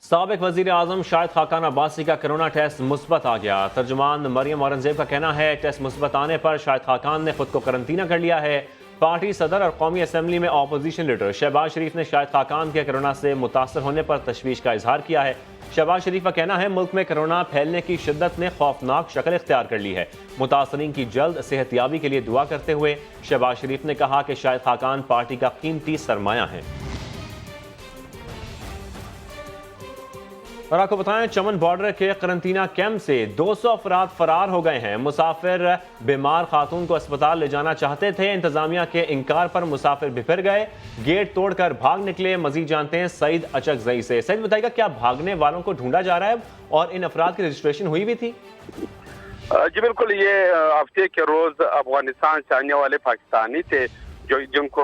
साबिक वज़ीर आज़म शाहिद खाकान अब्बासी का कोरोना टेस्ट मुस्बत आ गया। तर्जुमान मरियम औरंगजेब का कहना है टेस्ट मुस्बत आने पर शाहिद खाकान ने खुद को करंतना कर लिया है। पार्टी सदर और कौमी असम्बली में अपोजिशन लीडर शहबाज शरीफ ने शाहिद खाकान के कोरोना से मुतासर होने पर तशवीश का इजहार किया है। शहबाज शरीफ का कहना है मुल्क में कोरोना फैलने की शिद्दत ने खौफनाक शक्ल इख्तियार कर ली है। मुतासरीन की जल्द सेहतयाबी के लिए दुआ करते हुए शहबाज शरीफ ने कहा कि शाहिद खाकान पार्टी का कीमती सरमाया है। और आपको बताएं, चमन बॉर्डर के करंतना कैंप से 200 अफराद फरार हो गए हैं। मुसाफिर बीमार खातून को अस्पताल ले जाना चाहते थे, इंतजामिया के इनकार पर मुसाफिर बिफर गए, गेट तोड़कर भाग निकले। मजीद जानते हैं सईद अचकजई से। सईद बताइएगा, क्या भागने वालों को ढूंढा जा रहा है और इन अफराद की रजिस्ट्रेशन हुई भी थी? जी बिल्कुल, ये हफ्ते के रोज अफगानिस्तान से आने वाले पाकिस्तानी थे जिनको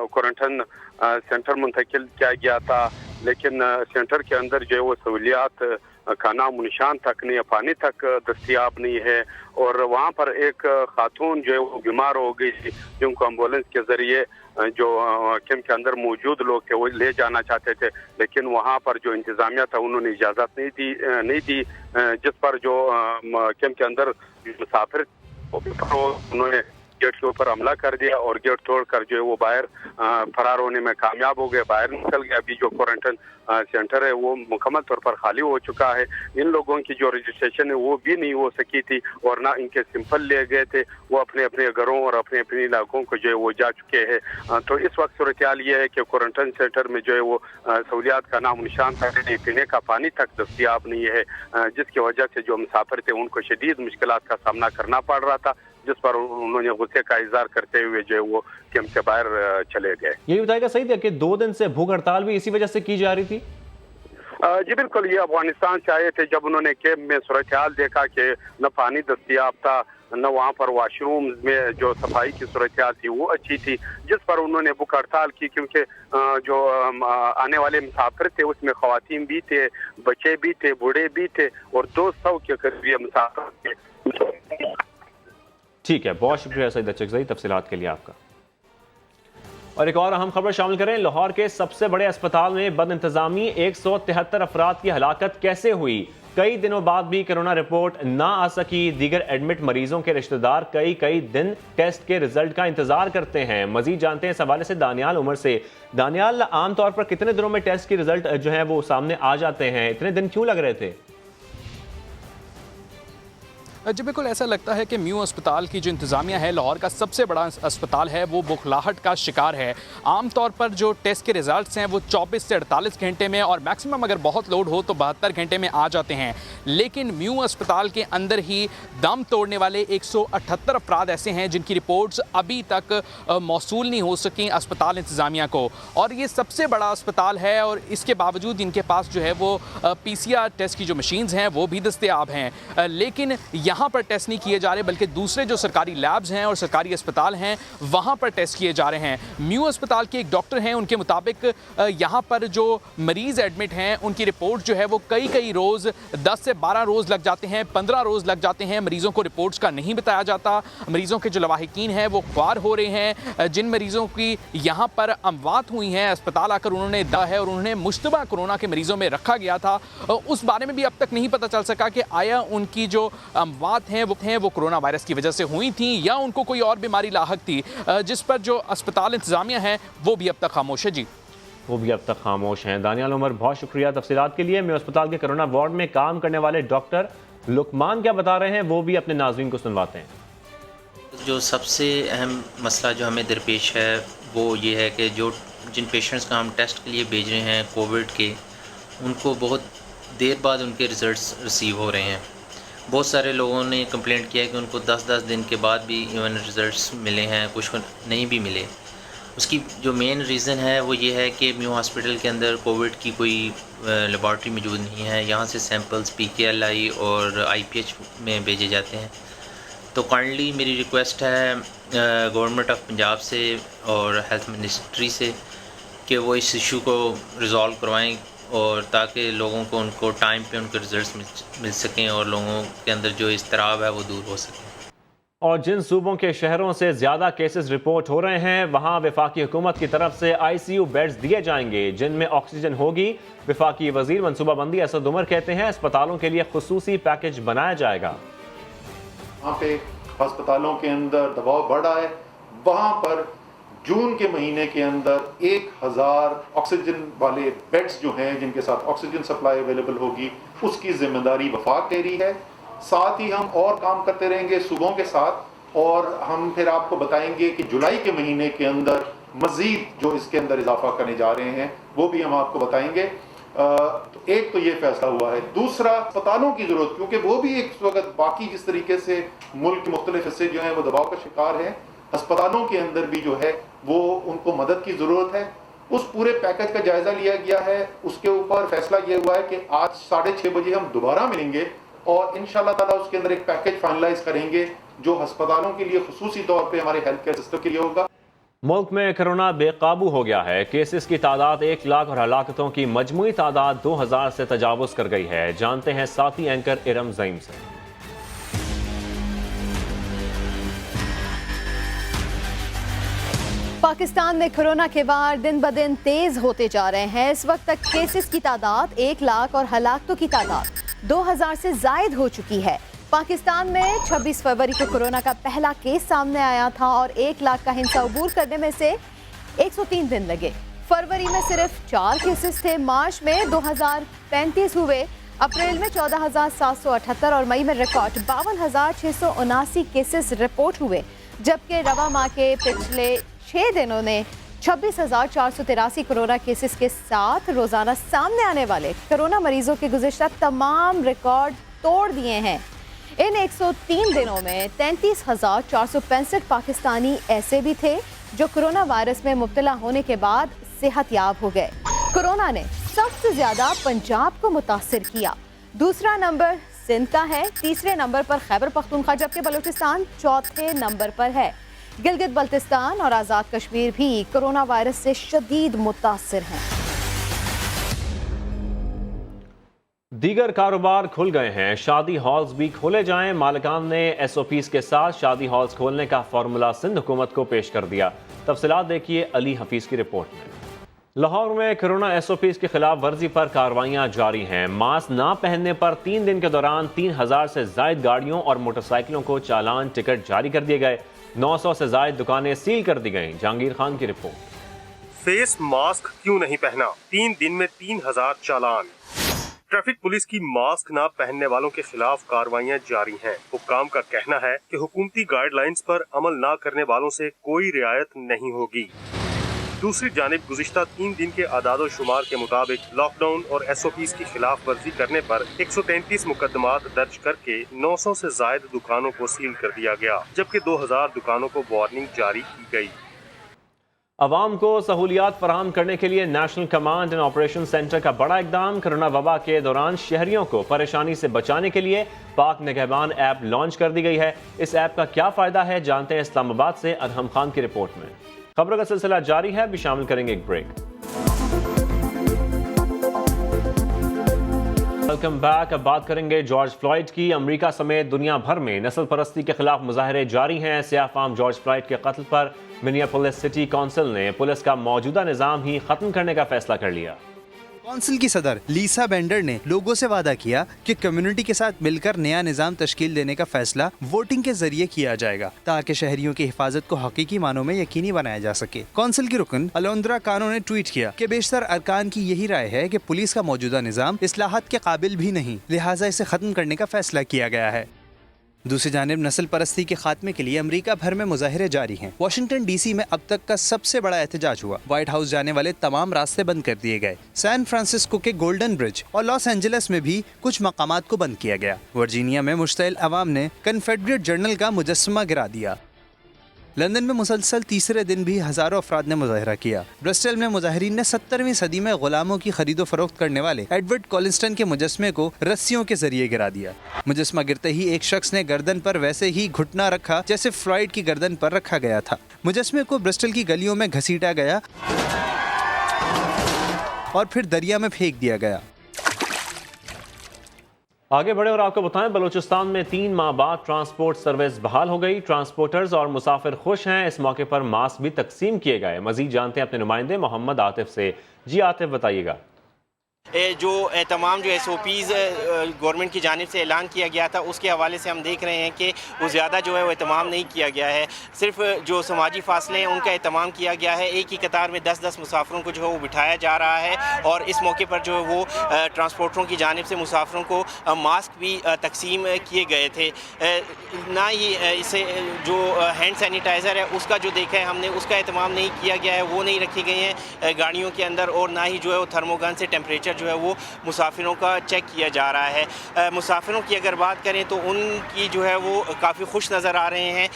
क्वारंटाइन सेंटर मुंतकिल किया गया था, लेकिन सेंटर के अंदर जो है वो सहूलियात खाना मुनिशान तक नहीं, पानी तक दस्तियाब नहीं है। और वहाँ पर एक खातून जो है वो बीमार हो गई थी, जिनको एम्बुलेंस के जरिए जो कैंप के अंदर मौजूद लोग थे वो ले जाना चाहते थे, लेकिन वहाँ पर जो इंतजामिया था उन्होंने इजाज़त नहीं दी, जिस पर जो कैंप के अंदर मुसाफिर उन्होंने गेट के ऊपर हमला कर दिया और गेट तोड़कर जो है वो बाहर फरार होने में कामयाब हो गए, बाहर निकल गया। अभी जो क्वारंटाइन सेंटर है वो मुकम्मल तौर पर खाली हो चुका है। इन लोगों की जो रजिस्ट्रेशन है वो भी नहीं हो सकी थी और ना इनके सिंपल ले गए थे, वो अपने अपने घरों और अपने अपने इलाकों को जो है वो जा चुके हैं। तो इस वक्त सूरत हाल ये है कि क्वारंटाइन सेंटर में जो है वो सहूलियात का नाम निशान तक नहीं, पीने का पानी तक दस्तियाब नहीं है, जिसकी वजह से जो मुसाफिर थे उनको शदीद मुश्किलात का सामना करना पड़ रहा था, जिस पर उन्होंने गुस्से का इजहार करते हुए जो है वो कैंप से बाहर चले गए। यही बताएगा सही है कि 2 दिन से भूख हड़ताल भी इसी वजह से की जा रही थी? जी बिल्कुल, ये अफगानिस्तान से आए थे। जब उन्होंने कैंप में सूरत हाल देखा कि न पानी दस्तियाब था, न वहाँ पर वाशरूम में जो सफाई की सूरत हाल थी वो अच्छी थी, जिस पर उन्होंने भूख हड़ताल की, क्योंकि जो आने वाले मुसाफिर थे उसमें खवातीन भी थे, बच्चे भी थे, बूढ़े भी थे और 200 के करीब मुसाफिर थे। ठीक है, बहुत शुक्रिया सईद अचकजई तफसीलात के लिए आपका। और एक और अहम खबर शामिल करें, लाहौर के सबसे बड़े अस्पताल में बदइंतजामी 173 अफराद की हलाकत कैसे हुई? कई दिनों बाद भी कोरोना रिपोर्ट ना आ सकी। दीगर एडमिट मरीजों के रिश्तेदार कई दिन टेस्ट के रिजल्ट का इंतजार करते हैं। मजीद जानते हैं इस हवाले से दानियाल उमर से। दानियाल, आमतौर पर कितने दिनों में टेस्ट के रिजल्ट जो है वो सामने आ जाते हैं? इतने दिन क्यों लग रहे थे? जी बिल्कुल, ऐसा लगता है कि म्यू अस्पताल की जो इंतज़ामिया है, लाहौर का सबसे बड़ा अस्पताल है, वो बुखलाहट का शिकार है। आमतौर पर जो टेस्ट के रिजल्ट्स हैं वो 24 से 48 घंटे में और मैक्सिमम अगर बहुत लोड हो तो 72 घंटे में आ जाते हैं, लेकिन म्यू अस्पताल के अंदर ही दम तोड़ने वाले 178 अफराद ऐसे हैं जिनकी रिपोर्ट्स अभी तक मौसूल नहीं हो सकी अस्पताल इंतज़ामिया को। और ये सबसे बड़ा अस्पताल है और इसके बावजूद इनके पास जो है वो PCR टेस्ट की जो मशीन्स हैं वो भी दस्तयाब हैं, लेकिन यहाँ पर टेस्ट नहीं किए जा रहे, बल्कि दूसरे जो सरकारी लैब्स हैं और सरकारी अस्पताल हैं वहाँ पर टेस्ट किए जा रहे हैं। म्यू अस्पताल के एक डॉक्टर हैं, उनके मुताबिक यहाँ पर जो मरीज़ एडमिट हैं उनकी रिपोर्ट जो है वो कई रोज़ 10 से 12 रोज़ लग जाते हैं, 15 रोज़ लग जाते हैं। मरीज़ों को रिपोर्ट्स का नहीं बताया जाता। मरीज़ों के जो लवाहिकीन हैं वो ख्वार हो रहे हैं। जिन मरीज़ों की यहाँ पर अमवात हुई हैं, अस्पताल आकर उन्होंने दा है और उन्हें मुश्तबा कोरोना के मरीज़ों में रखा गया था, उस बारे में भी अब तक नहीं पता चल सका कि आया उनकी जो अमवात हैं वो कोरोना वायरस की वजह से हुई थी या उनको कोई और बीमारी लाहक थी, जिस पर जो अस्पताल इंतजामिया है वो भी अब तक खामोश है। जी, वो भी अब तक खामोश हैं। दानियाल उमर, बहुत शुक्रिया तफसीलात के लिए। मैं अस्पताल के कोरोना वार्ड में काम करने वाले डॉक्टर लुकमान क्या बता रहे हैं वो भी अपने नाज़रीन को सुनवाते हैं। जो सबसे अहम मसला जो हमें दरपेश है वो ये है कि जिन पेशेंट्स का हम टेस्ट के लिए भेज रहे हैं कोविड के, उनको बहुत देर बाद उनके रिज़ल्ट्स रिसीव हो रहे हैं। बहुत सारे लोगों ने कंप्लेंट किया है कि उनको 10-10 दिन के बाद भी इवन रिज़ल्ट्स मिले हैं, कुछ को नहीं भी मिले। उसकी जो मेन रीज़न है वो ये है कि म्यू हॉस्पिटल के अंदर कोविड की कोई लेबॉर्ट्री मौजूद नहीं है। यहाँ से सैंपल्स PKLI और IPH में भेजे जाते हैं। तो काइंडली मेरी रिक्वेस्ट है गवर्नमेंट ऑफ पंजाब से और हेल्थ मिनिस्ट्री से कि वो इस इशू को रिज़ॉल्व करवाएं और ताकि लोगों को उनको टाइम पे उनके रिज़ल्ट्स मिल सकें और लोगों के अंदर जो इज़्तिराब है वो दूर हो सके। और जिन सूबों के शहरों से ज़्यादा केसेस रिपोर्ट हो रहे हैं वहाँ वफाकी हुकूमत की तरफ से ICU बेड्स दिए जाएंगे जिनमें ऑक्सीजन होगी। वफाकी वजीर मनसूबाबंदी असद उमर कहते हैं अस्पतालों के लिए खुसूसी पैकेज बनाया जाएगा। वहाँ पे अस्पतालों के अंदर दबाव बढ़ रहा है, वहाँ पर जून के महीने के अंदर 1000 ऑक्सीजन वाले बेड्स जो हैं जिनके साथ ऑक्सीजन सप्लाई अवेलेबल होगी उसकी जिम्मेदारी वफाक ले रही है। साथ ही हम और काम करते रहेंगे सूबों के साथ और हम फिर आपको बताएंगे कि जुलाई के महीने के अंदर मजीद जो इसके अंदर इजाफा करने जा रहे हैं वो भी हम आपको बताएंगे। तो एक तो ये फैसला हुआ है। दूसरा, अस्पतालों की जरूरत, क्योंकि वो भी एक वक्त बाकी जिस तरीके से मुल्क के मुख्तलिफ हिस्से जो हैं वो दबाव का शिकार हैं, अस्पतालों के अंदर भी जो है वो उनको मदद की ज़रूरत है। उस पूरे पैकेज का जायज़ा लिया गया है। उसके ऊपर फैसला ये हुआ है कि आज 6:30 बजे हम दोबारा मिलेंगे और इंशाअल्लाह ताला उसके अंदर एक पैकेज फाइनलाइज करेंगे जो अस्पतालों के लिए खुसूसी तौर पे हमारे हेल्थ केयर सिस्टम के लिए होगा। मुल्क में कोरोना बेकाबू हो गया है। केसेस की तादाद 1 लाख और हलाकतों की मजमूई तादाद 2000 से तजावुज कर गई है। जानते हैं साथी एंकर इरम ज़ईम से। पाकिस्तान में कोरोना के वार दिन ब दिन तेज होते जा रहे हैं। इस वक्त तक केसेस की तादाद 1 लाख और हलाकतों की तादाद 2000 से जायद हो चुकी है। पाकिस्तान में 26 फरवरी को कोरोना का पहला केस सामने आया था और 1 लाख का हिंसा अबूर करने में से 103 दिन लगे। फरवरी में सिर्फ 4 केसेस थे, मार्च में 2035 हुए, अप्रैल में 14,778 और मई में रिकॉर्ड 52,679 केसेस रिपोर्ट हुए, जबकि रवा माह के पिछले 6 दिनों ने 26,483 कोरोना केसेस के साथ रोजाना सामने आने वाले कोरोना मरीजों के गुज़िश्ता तमाम रिकॉर्ड तोड़ दिए हैं। इन 103 दिनों में 33,465 पाकिस्तानी ऐसे भी थे जो कोरोना वायरस में मुब्तला होने के बाद सेहतयाब हो गए। कोरोना ने सबसे ज्यादा पंजाब को मुतासिर किया। दूसरा नंबर सिंध का है, तीसरे नंबर पर खैबर पख्तूनख्वा, जबकि बलूचिस्तान चौथे नंबर पर है। गिलगित बल्तिस्तान और आज़ाद कश्मीर भी कोरोना वायरस से शदीद मुतासिर हैं। दीगर कारोबार खुल गए हैं, शादी हॉल्स भी खोले जाएं। मालिकान ने SOPs के साथ शादी हॉल्स खोलने का फार्मूला सिंध हुकूमत को पेश कर दिया। तफसीलात देखिए अली हफीज की रिपोर्ट में। लाहौर में कोरोना SOPs की खिलाफ वर्जी पर कार्रवाइयां जारी हैं। मास्क ना पहनने पर 3 दिन के दौरान 3000 से जायद गाड़ियों और मोटरसाइकिलों को चालान टिकट जारी कर दिए गए। 900 से जायद दुकानें सील कर दी गईं। जहांगीर खान की रिपोर्ट। फेस मास्क क्यों नहीं पहना, 3 दिन में 3000 चालान। ट्रैफिक पुलिस की मास्क ना पहनने वालों के खिलाफ कार्रवाइयां जारी हैं। हुक्काम का कहना है कि हुकूमती गाइडलाइंस पर अमल ना करने वालों से कोई रियायत नहीं होगी। दूसरी जानिब गुज़िश्ता 3 दिन के आदादो शुमार के मुताबिक लॉकडाउन और SOPs की खिलाफ वर्जी करने पर 133 मुकदमात दर्ज करके 900 से जायद दुकानों को सील कर दिया गया, जबकि 2000 दुकानों को वार्निंग जारी की गई। अवाम को सहूलियात फराहम करने के लिए national command and operation centre का बड़ा इकदाम। कोरोना वबा के दौरान शहरियों को परेशानी से बचाने के लिए पाक निगहबान ऐप लॉन्च कर दी गई है। इस ऐप का क्या फ़ायदा है, जानते हैं इस्लामाबाद से अरहम खान की रिपोर्ट में। खबरों का सिलसिला जारी है, भी शामिल करेंगे एक ब्रेक। Welcome back. अब बात करेंगे जॉर्ज फ्लॉयड की। अमेरिका समेत दुनिया भर में नस्ल परस्ती के खिलाफ मुजाहरे जारी हैं। सियाफाम जॉर्ज फ्लॉयड के कत्ल पर मिनियापोलिस सिटी काउंसिल ने पुलिस का मौजूदा निज़ाम ही खत्म करने का फैसला कर लिया। काउंसिल की सदर लीसा बेंडर ने लोगों से वादा किया कि कम्युनिटी के साथ मिलकर नया निजाम तश्कील देने का फैसला वोटिंग के जरिए किया जाएगा, ताकि शहरियों की हिफाजत को हकीकी मानों में यकीनी बनाया जा सके। काउंसिल की रुकन अलोंद्रा कानो ने ट्वीट किया कि बेशतर अरकान की यही राय है कि पुलिस का मौजूदा निजाम इस्लाहत के काबिल भी नहीं, लिहाजा इसे खत्म करने का फैसला किया गया है। दूसरी जानिब नस्ल परस्ती के खात्मे के लिए अमेरिका भर में मुजाहिरे जारी हैं। वाशिंगटन DC में अब तक का सबसे बड़ा एहतजाज हुआ। व्हाइट हाउस जाने वाले तमाम रास्ते बंद कर दिए गए। सैन फ्रांसिस्को के गोल्डन ब्रिज और लॉस एंजलिस में भी कुछ मकामात को बंद किया गया। वर्जीनिया में मुश्तइल अवाम ने कन्फेडरेट जर्नल का मुजस्समा गिरा दिया। लंदन में मुसलसल तीसरे दिन भी हजारों अफराद ने मुजाहरा किया। ब्रिस्टल में मुजाहिरीन ने 17वीं सदी में गुलामों की खरीदो फरोख्त करने वाले एडवर्ड कॉलिंस्टन के मुजस्मे को रस्सियों के जरिए गिरा दिया। मुजस्मा गिरते ही एक शख्स ने गर्दन पर वैसे ही घुटना रखा जैसे फ्लॉयड की गर्दन पर रखा गया था। मुजस्मे को ब्रिस्टल की गलियों में घसीटा गया और फिर दरिया में फेंक दिया गया। आगे बढ़े और आपको बताएं, बलूचिस्तान में 3 माह बाद ट्रांसपोर्ट सर्विस बहाल हो गई। ट्रांसपोर्टर्स और मुसाफिर खुश हैं। इस मौके पर मास्क भी तकसीम किए गए। मजीद जानते हैं अपने नुमाइंदे मोहम्मद आतिफ से। जी आतिफ, बताइएगा। जो तमाम जो SOPs गवर्नमेंट की जानिब से ऐलान किया गया था, उसके हवाले से हम देख रहे हैं कि वो ज़्यादा जो है वो एहतमाम नहीं किया गया है। सिर्फ जो समाजी फासले हैं उनका एहतमाम किया गया है। एक ही कतार में 10-10 मुसाफिरों को जो है वो बिठाया जा रहा है और इस मौके पर जो है वो ट्रांसपोर्टरों की जानिब से मुसाफिरों को मास्क भी तकसीम किए गए थे। ना ही इसे जो हैंड सैनिटाइज़र है उसका जो देखा है हमने, उसका एहतमाम नहीं किया गया है, वो नहीं रखी गई हैं गाड़ियों के अंदर, और ना ही जो है वो थर्मोगन से टेम्परेचर जो है वो मुसाफिरों का चेक किया जा रहा है। मुसाफिरों की अगर बात करें तो उनकी जो है वो काफ़ी खुश नज़र आ रहे हैं।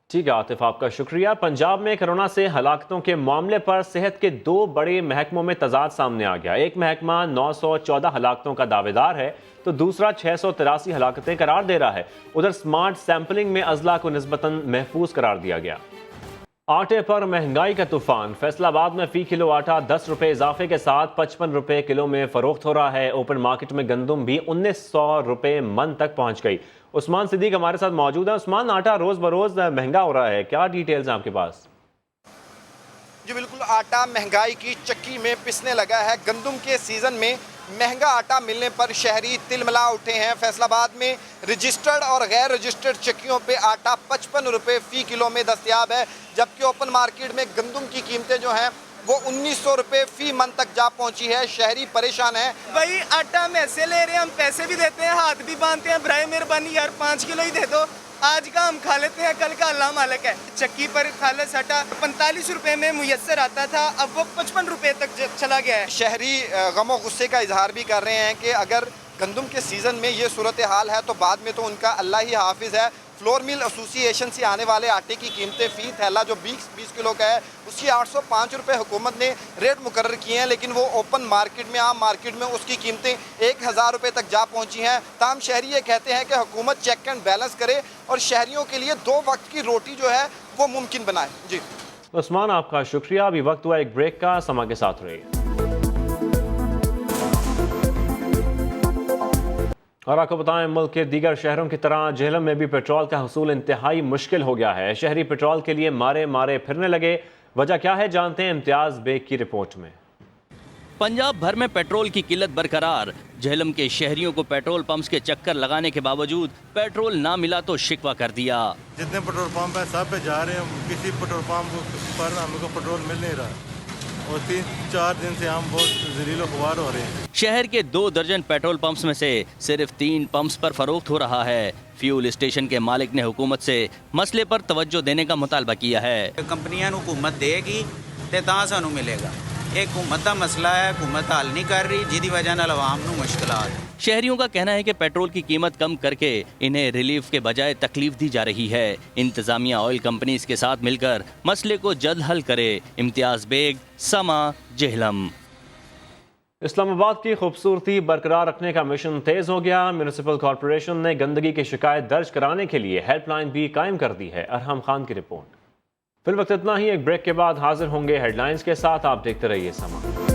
ठीक है आतिफ, आपका शुक्रिया। पंजाब में कोरोना से हलाकतों के मामले पर सेहत के 2 बड़े महकमों में तजाद सामने आ गया। एक महकमा 914 हलाकतों का दावेदार है तो दूसरा 683 हलाकतें करार दे रहा है। उधर स्मार्ट सैंपलिंग में अजला को निस्बतन महफूज करार दिया गया। आटे पर महंगाई का तूफान। फैसलाबाद में फी किलो आटा 10 रुपए इजाफे के साथ 55 रुपए किलो में फरोख्त हो रहा है। ओपन मार्केट में गंदम भी 1900 रुपए मन तक पहुंच गई। उस्मान सिद्दीक हमारे साथ मौजूद है। उस्मान, आटा रोज बरोज महंगा हो रहा है, क्या डिटेल्स हैं आपके पास? जी बिल्कुल, आटा महंगाई की चक्की में पिसने लगा है। गंदम के सीज़न में महंगा आटा मिलने पर शहरी तिलमिला उठे हैं। फैसलाबाद में रजिस्टर्ड और गैर रजिस्टर्ड चक्कियों पे आटा 55 रुपये फ़ी किलो में दस्तयाब है, जबकि ओपन मार्केट में गंदम की कीमतें जो हैं वो 1900 रुपये फ़ी मन तक जा पहुंची है। शहरी परेशान है। भाई आटा हम ऐसे ले रहे हैं, हम पैसे भी देते हैं, हाथ भी बांधते हैं, बराए मेहरबानी यार 5 किलो ही दे दो, आज का हम खा लेते हैं, कल का अल्लाह मालिक है। चक्की पर खालस आटा 45 रुपए में मुयस्सर आता था, अब वो 55 रुपए तक चला गया है। शहरी गमो गुस्से का इजहार भी कर रहे हैं कि अगर गंदम के सीज़न में ये सूरत हाल है तो बाद में तो उनका अल्लाह ही हाफिज़ है। फ्लोर मिल एसोसिएशन से आने वाले आटे की कीमतें फ़ी थैला जो 20 किलो का है उसकी 805 रुपये हुकूमत ने रेट मुकर्रर किए हैं, लेकिन वो ओपन मार्केट में, आम मार्केट में उसकी कीमतें 1000 रुपये तक जा पहुंची हैं। ताम शहरी ये कहते हैं कि हुकूमत चेक एंड बैलेंस करे और शहरियों के लिए 2 वक्त की रोटी जो है वो मुमकिन बनाए। जी उस्मान, आपका शुक्रिया। अभी वक्त हुआ एक ब्रेक का, समा के साथ रहिए। और आपको बताएं, मुल्क के दीगर शहरों की तरह झेलम में भी पेट्रोल का हसूल इंतहाई मुश्किल हो गया है। शहरी पेट्रोल के लिए मारे मारे फिरने लगे। वजह क्या है, जानते हैं इम्तियाज बेग की रिपोर्ट में। पंजाब भर में पेट्रोल की किल्लत बरकरार। झेलम के शहरियों को पेट्रोल पंप्स के चक्कर लगाने के बावजूद पेट्रोल ना मिला तो शिकवा कर दिया। जितने पेट्रोल पंप है सब पे जा रहे हैं, किसी पेट्रोल पंप पर हमको पेट्रोल मिल नहीं रहा और 3-4 दिन से हम बहुत ज़लील ख्वार हो रहे हैं। शहर के 2 दर्जन पेट्रोल पंप्स में से सिर्फ 3 पंप्स पर फरोख्त हो रहा है। फ्यूल स्टेशन के मालिक ने हुकूमत से मसले पर तवज्जो देने का मुतालबा किया है। कंपनियां हुकूमत देगी तो तां सानू मिलेगा। एक हुकूमत का मसला है, हुकूमत हल नहीं कर रही, जिसकी वजह नाल आवाम नू मुश्किलात है। शहरियों का कहना है कि पेट्रोल की कीमत कम करके इन्हें रिलीफ के बजाय तकलीफ दी जा रही है। इंतजामिया ऑयल कंपनीज के साथ मिलकर मसले को जल्द हल करे। इम्तियाज बेग, समा, झेलम। इस्लामाबाद की खूबसूरती बरकरार रखने का मिशन तेज हो गया। म्यूनिसिपल कॉरपोरेशन ने गंदगी की शिकायत दर्ज कराने के लिए हेल्पलाइन भी कायम कर दी है। अरहम खान की रिपोर्ट। फिल वक्त इतना ही, एक ब्रेक के बाद हाजिर होंगे हेडलाइंस के साथ। आप देखते रहिए समा।